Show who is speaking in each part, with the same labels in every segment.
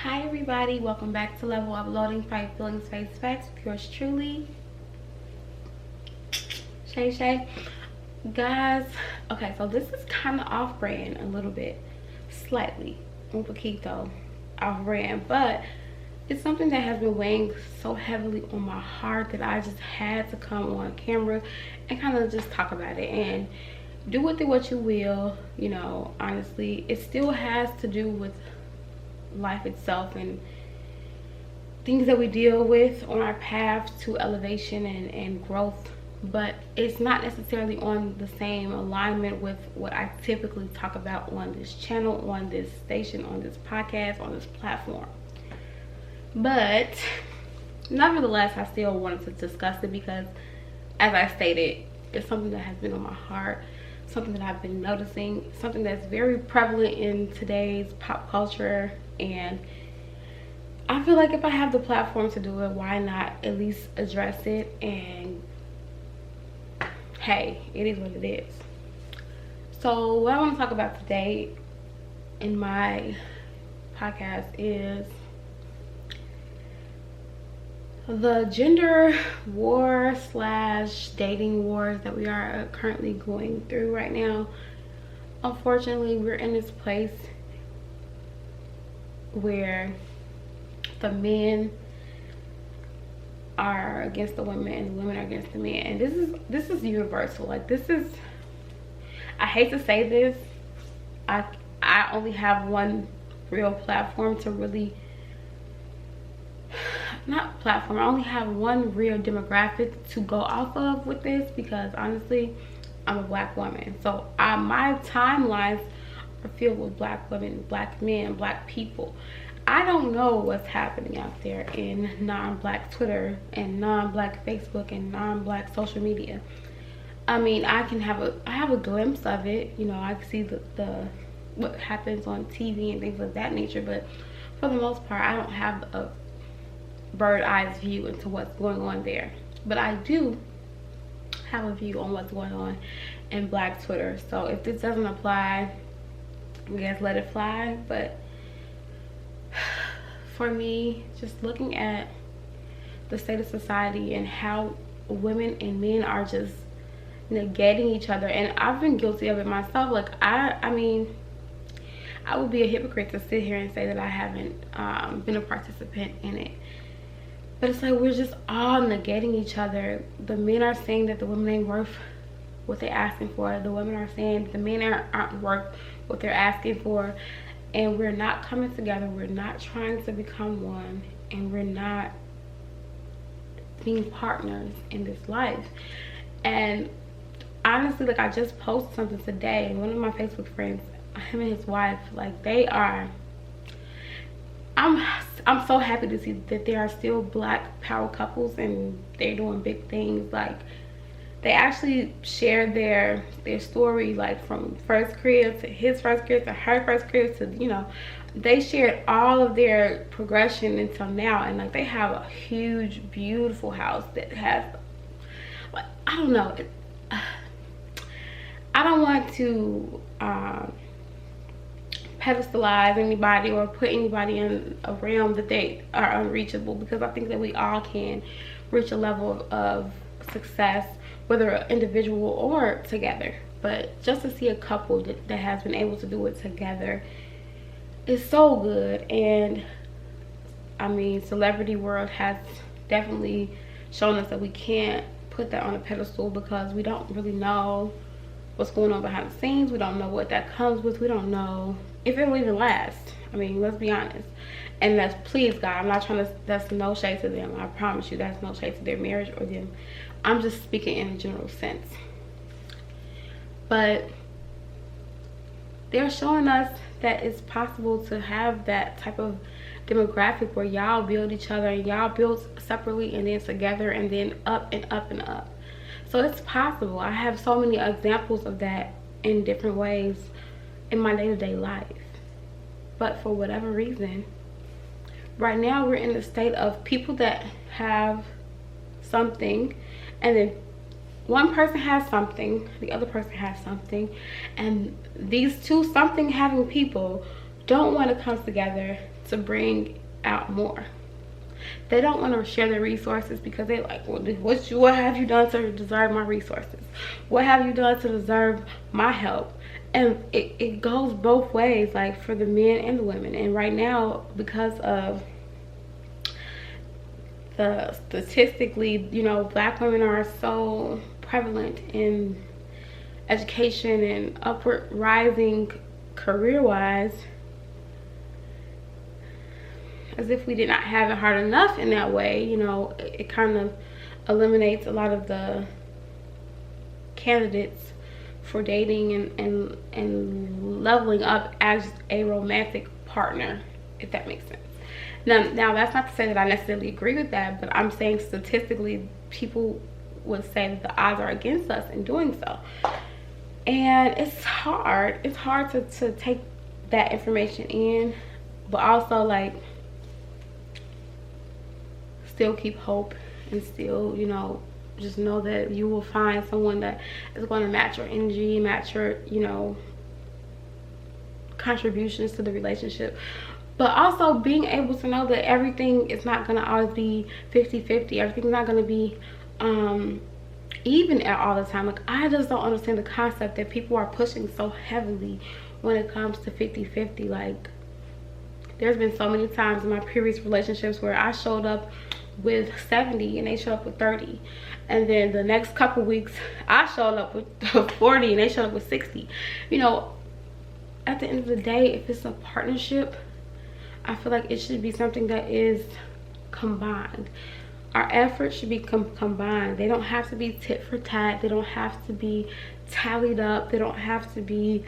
Speaker 1: Hi everybody, welcome back to Level Uploading Fight Feelings Face Facts with yours truly, Shay Shay. Guys, okay, so this is kind of off brand a little bit, slightly, un poquito off brand, but it's something that has been weighing so heavily on my heart that I just had to come on camera and kind of just talk about it. And do with it what you will, you know, honestly, it still has to do with life itself and things that we deal with on our path to elevation and growth, but it's not necessarily on the same alignment with what I typically talk about on this channel, on this station, on this podcast, on this platform. But nevertheless, I still wanted to discuss it because, as I stated, it's something that has been on my heart, something that I've been noticing, something that's very prevalent in today's pop culture. And I feel like if I have the platform to do it, why not at least address it? And hey, it is what it is. So what I want to talk about today in my podcast is the gender war / dating wars that we are currently going through right now. Unfortunately, we're in this place where the men are against the women and the women are against the men, and this is universal. Like, this is, I hate to say this, I only have one real platform to really, not platform, I only have one real demographic to go off of with this, because honestly, I'm a black woman. So my timelines are filled with black women, black men, black people. I don't know what's happening out there in non-black Twitter and non-black Facebook and non-black social media. I mean, I have a glimpse of it, you know. I can see the what happens on TV and things of that nature, but for the most part, I don't have a bird-eyes view into what's going on there. But I do have a view on what's going on in black Twitter. So if this doesn't apply, I guess let it fly. But for me, just looking at the state of society and how women and men are just negating each other, and I've been guilty of it myself. Like, I mean, I would be a hypocrite to sit here and say that I haven't been a participant in it. But it's like we're just all negating each other. The men are saying that the women ain't worth what they're asking for. The women are saying that the men aren't worth what they're asking for. And we're not coming together. We're not trying to become one. And we're not being partners in this life. And honestly, like, I just posted something today. One of my Facebook friends, him and his wife, like, they are, I'm so happy to see that there are still black power couples and they're doing big things. Like, they actually shared their story, like from first crib to his first crib to her first crib to, you know, they shared all of their progression until now. And like, they have a huge, beautiful house that has, like, I don't know, I don't want to pedestalize anybody or put anybody in a realm that they are unreachable, because I think that we all can reach a level of success, whether individual or together. But just to see a couple that has been able to do it together is so good. And I mean, celebrity world has definitely shown us that we can't put that on a pedestal, because we don't really know what's going on behind the scenes. We don't know what that comes with. We don't know if it'll even last. I mean, let's be honest. And that's, please God, I'm not trying to, that's no shade to them. I promise you, that's no shade to their marriage or them. I'm just speaking in a general sense. But they're showing us that it's possible to have that type of demographic where y'all build each other and y'all build separately and then together and then up and up and up. So it's possible. I have so many examples of that in different ways in my day-to-day life. But for whatever reason, right now we're in a state of people that have something, and then one person has something, the other person has something, and these two something having people don't want to come together to bring out more. They don't want to share their resources because they're like, well, what have you done to deserve my resources? What have you done to deserve my help? And it goes both ways, like for the men and the women. And right now, because of the statistically, you know, black women are so prevalent in education and upward rising career-wise, as if we did not have it hard enough in that way. You know, it kind of eliminates a lot of the candidates for dating and leveling up as a romantic partner, if that makes sense. Now that's not to say that I necessarily agree with that, but I'm saying statistically people would say that the odds are against us in doing so. And it's hard to take that information in, but also like still keep hope and still, you know, just know that you will find someone that is going to match your energy, match your, you know, contributions to the relationship. But also being able to know that everything is not going to always be 50-50. Everything's not going to be even at all the time. Like, I just don't understand the concept that people are pushing so heavily when it comes to 50-50. Like, there's been so many times in my previous relationships where I showed up with 70 and they showed up with 30, and then the next couple weeks I showed up with 40 and they showed up with 60. You know, at the end of the day, if it's a partnership, I feel like it should be something that is combined. Our efforts should be combined. They don't have to be tit for tat. They don't have to be tallied up. They don't have to be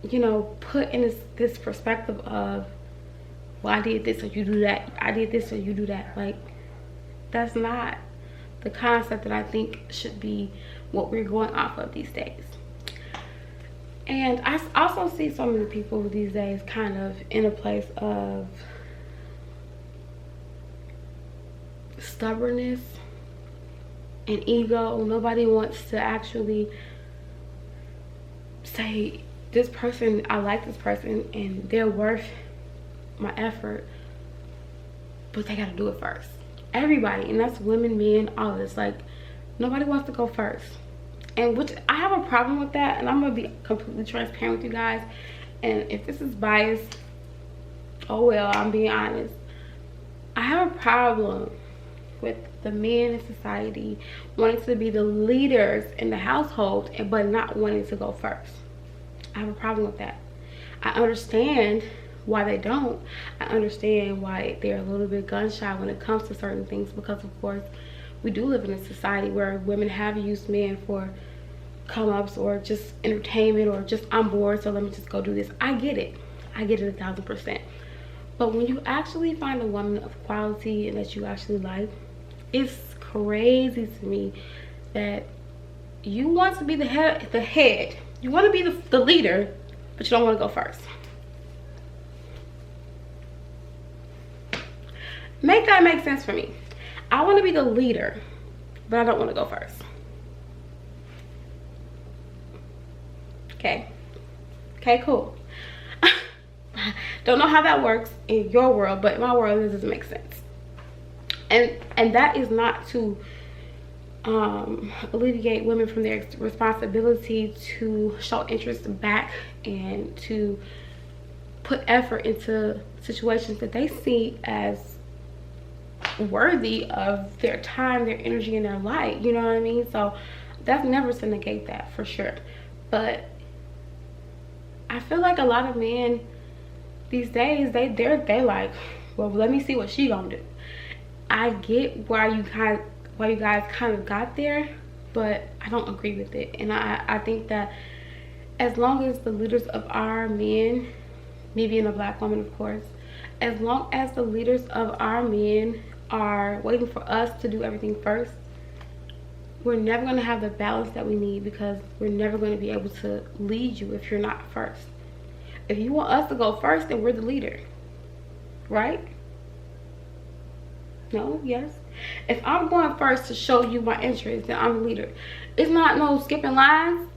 Speaker 1: you know, put in this perspective of, well, I did this so you do that, I did this so you do that. Like, that's not the concept that I think should be what we're going off of these days. And I also see so many people these days kind of in a place of stubbornness and ego. Nobody wants to actually say, this person, I like this person and they're worth my effort, but they gotta do it first. Everybody, and that's women, men, all of this. Like, nobody wants to go first, and which I have a problem with that. And I'm gonna be completely transparent with you guys, and if this is biased, oh well, I'm being honest. I have a problem with the men in society wanting to be the leaders in the household but not wanting to go first. I have a problem with that. I understand why they don't. I understand why they're a little bit gun shy when it comes to certain things, because of course we do live in a society where women have used men for come-ups or just entertainment or just I'm bored, so let me just go do this. I get it 1,000%. But when you actually find a woman of quality and that you actually like, it's crazy to me that you want to be the head. You want to be the leader, but you don't want to go first. Make that make sense for me. I want to be the leader, but I don't want to go first. Okay, cool. Don't know how that works in your world, but in my world this doesn't make sense. And that is not to alleviate women from their responsibility to show interest back and to put effort into situations that they see as worthy of their time, their energy, and their light. You know what I mean? So that's never to negate that, for sure. But I feel like a lot of men these days, they're like, well, let me see what she gonna do. I get why you guys kind of got there, but I don't agree with it. And I think that as long as the leaders of our men, me being a black woman of course, as long as the leaders of our men are waiting for us to do everything first, we're never going to have the balance that we need, because we're never going to be able to lead you if you're not first. If you want us to go first, then we're the leader, right? No? Yes? If I'm going first to show you my interest, then I'm the leader. It's not no skipping lines.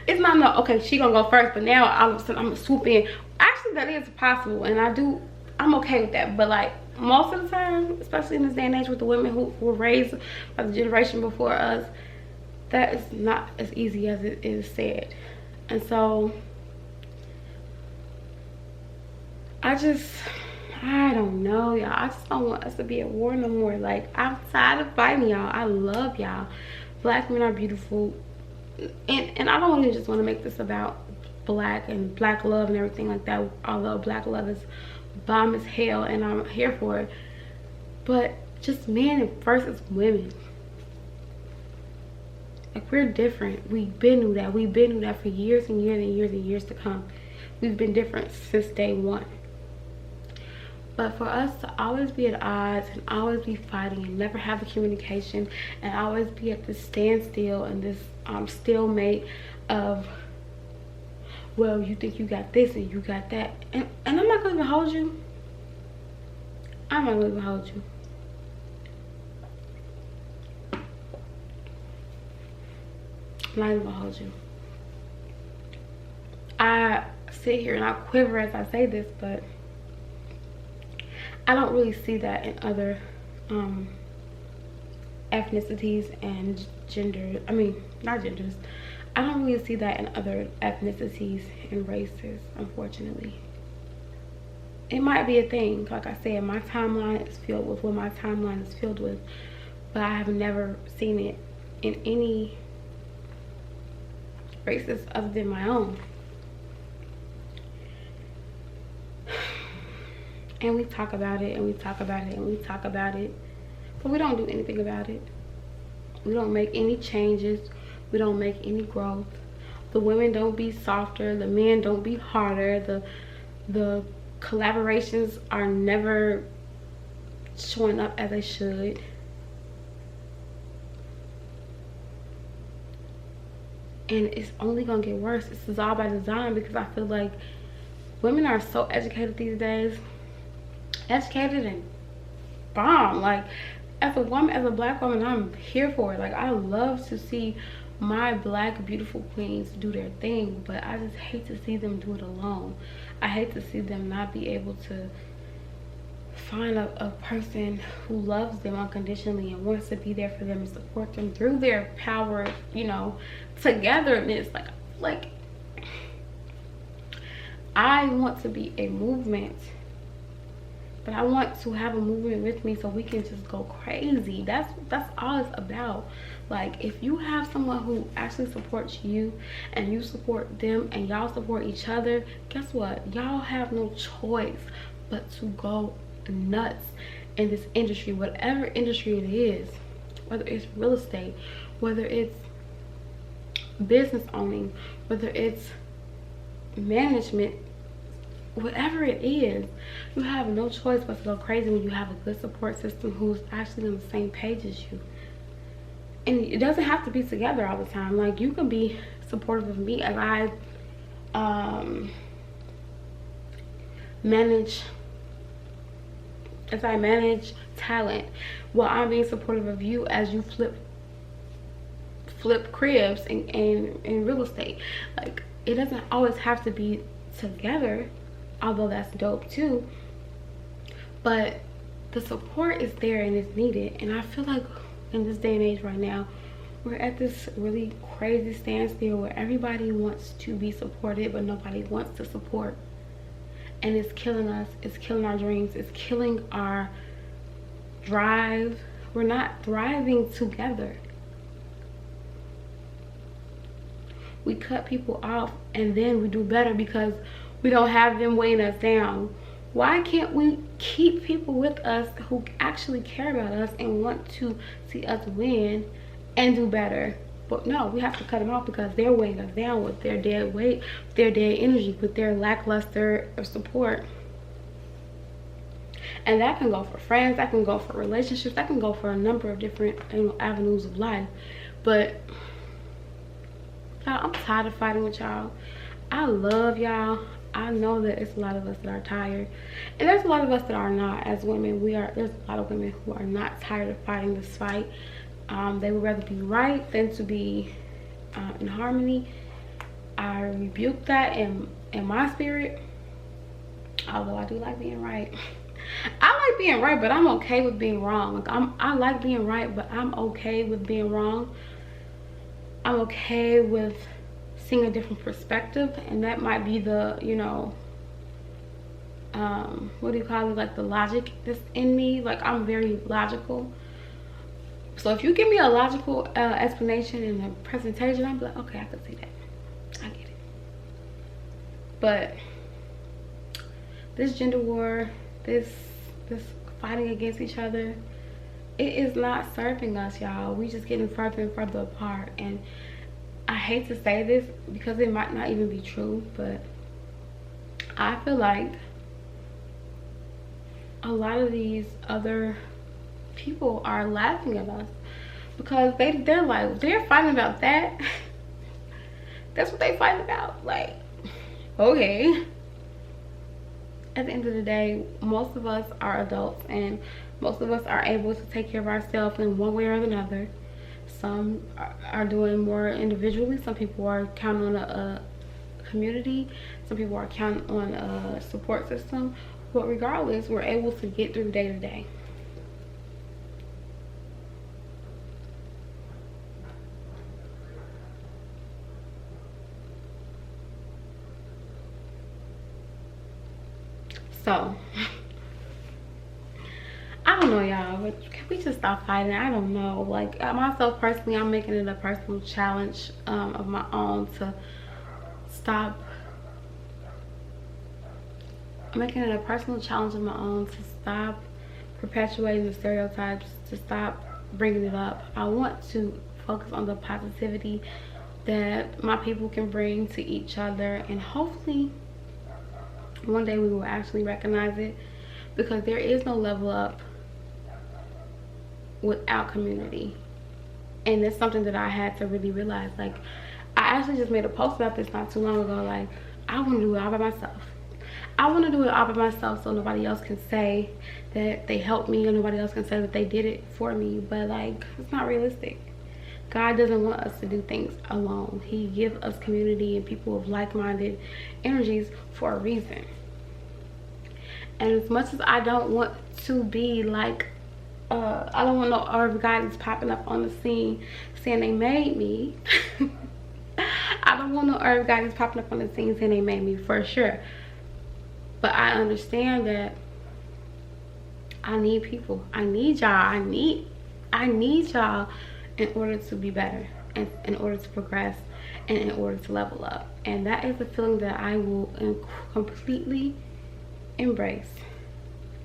Speaker 1: it's not no, okay, she gonna go first, but now all of a sudden I'm gonna swoop in. Actually, that is possible, and I'm okay with that. But like most of the time, especially in this day and age with the women who were raised by the generation before us, that is not as easy as it is said. And so I don't know, y'all. I just don't want us to be at war no more. Like, I'm tired of fighting, y'all. I love y'all. Black men are beautiful. And I don't even just want to make this about black and black love and everything like that, although black love is bomb as hell and I'm here for it. But just men versus women. Like, we're different. We've been through that. We've been through that for years and years and years and years to come. We've been different since day one. But for us to always be at odds and always be fighting and never have the communication and always be at this standstill and this stalemate of, well, you think you got this and you got that. And I'm not going to even hold you. I'm not going to even hold you. I'm not even going to hold you. I sit here and I quiver as I say this, but I don't really see that in other ethnicities and gender. I mean, not genders. I don't really see that in other ethnicities and races, unfortunately. It might be a thing. Like I said, my timeline is filled with what my timeline is filled with, but I have never seen it in any races other than my own. And we talk about it, and we talk about it, and we talk about it, but we don't do anything about it. We don't make any changes. We don't make any growth. The women don't be softer. The men don't be harder. The collaborations are never showing up as they should. And it's only gonna get worse. This is all by design, because I feel like women are so educated these days. Educated and bomb. Like, as a woman, as a black woman, I'm here for it. Like, I love to see my black beautiful queens do their thing, but I just hate to see them do it alone. I hate to see them not be able to find a person who loves them unconditionally and wants to be there for them and support them through their power, you know, togetherness. Like I want to be a movement, but I want to have a movement with me so we can just go crazy. That's all it's about. Like, if you have someone who actually supports you and you support them and y'all support each other, guess what? Y'all have no choice but to go nuts in this industry, whatever industry it is, whether it's real estate, whether it's business owning, whether it's management, whatever it is. You have no choice but to go crazy when you have a good support system who's actually on the same page as you. And it doesn't have to be together all the time. Like, you can be supportive of me as I manage talent, while I'm being supportive of you as you flip cribs in real estate. Like, it doesn't always have to be together, although that's dope too, but the support is there and it's needed. And I feel like in this day and age right now, we're at this really crazy standstill where everybody wants to be supported but nobody wants to support, and it's killing us. It's killing our dreams. It's killing our drive. We're not thriving together. We cut people off and then we do better because we don't have them weighing us down. Why can't we keep people with us who actually care about us and want to see us win and do better? But no, we have to cut them off because they're weighing us down with their dead weight, their dead energy, with their lackluster support. And that can go for friends, that can go for relationships, that can go for a number of different, you know, avenues of life. But y'all, I'm tired of fighting with y'all. I love y'all. I know that it's a lot of us that are tired, and there's a lot of us that are not. As women, there's a lot of women who are not tired of fighting this fight. They would rather be right than to be in harmony. I rebuke that in my spirit. Although I do like being right. I like being right, but I'm okay with being wrong. Like I like being right, but I'm okay with being wrong. I'm okay with seeing a different perspective, and that might be the, you know, what do you call it, like the logic that's in me. Like I'm very logical. So if you give me a logical explanation in a presentation, I'm like, okay, I can see that. I get it. But this gender war, this fighting against each other, it is not serving us, y'all. We just getting further and further apart. And I hate to say this because it might not even be true, but I feel like a lot of these other people are laughing at us because they're like, they're fighting about that. That's what they fight about. Like, okay. At the end of the day, most of us are adults and most of us are able to take care of ourselves in one way or another. Some are doing more individually. Some people are counting on a community. Some people are counting on a support system. But regardless, we're able to get through day to day. So I don't know, y'all, but can we just stop fighting? I don't know. Like myself personally, I'm making it a personal challenge of my own to stop. I'm making it a personal challenge of my own to stop perpetuating the stereotypes, to stop bringing it up. I want to focus on the positivity that my people can bring to each other, and hopefully one day we will actually recognize it, because there is no level up without community. And it's something that I had to really realize. Like, I actually just made a post about this not too long ago. Like, I want to do it all by myself. I want to do it all by myself so nobody else can say that they helped me, or nobody else can say that they did it for me. But like, it's not realistic. God doesn't want us to do things alone. He gives us community and people of like-minded energies for a reason. And as much as I don't want to be like, I don't want no everybody's popping up on the scene saying they made me. I don't want no everybody's popping up on the scene saying they made me, for sure. But I understand that I need people. I need y'all. I need y'all in order to be better, and in order to progress, and in order to level up. And that is a feeling that I will completely embrace.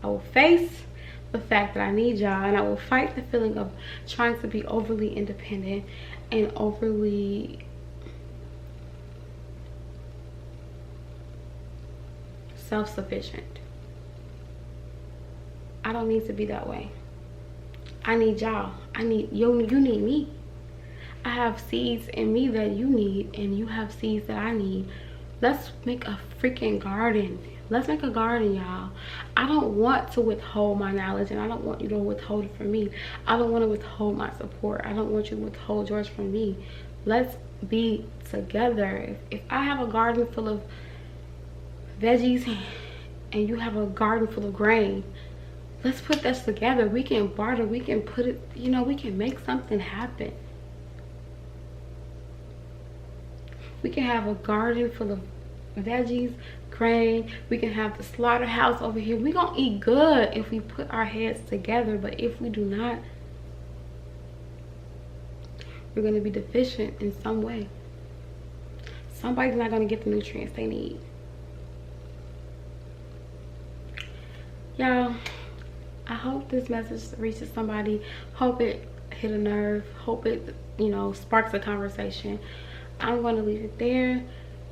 Speaker 1: I will face the fact that I need y'all, and I will fight the feeling of trying to be overly independent and overly self-sufficient. I don't need to be that way. I need y'all. I need you need me. I have seeds in me that you need, and you have seeds that I need. Let's make a freaking garden. Let's make a garden, y'all. I don't want to withhold my knowledge, and I don't want you to withhold it from me. I don't want to withhold my support. I don't want you to withhold yours from me. Let's be together. If I have a garden full of veggies and you have a garden full of grain, let's put this together. We can barter. We can put it, you know, we can make something happen. We can have a garden full of veggies, grain. We can have the slaughterhouse over here. We're gonna eat good if we put our heads together. But if we do not, we're gonna be deficient in some way. Somebody's not gonna get the nutrients they need. Y'all, I hope this message reaches somebody. Hope it hit a nerve. Hope it, you know, sparks a conversation. I'm going to leave it there.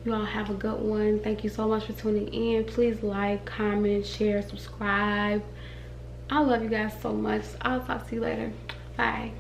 Speaker 1: You all have a good one. Thank you so much for tuning in. Please like, comment, share, subscribe. I love you guys so much. I'll talk to you later. Bye.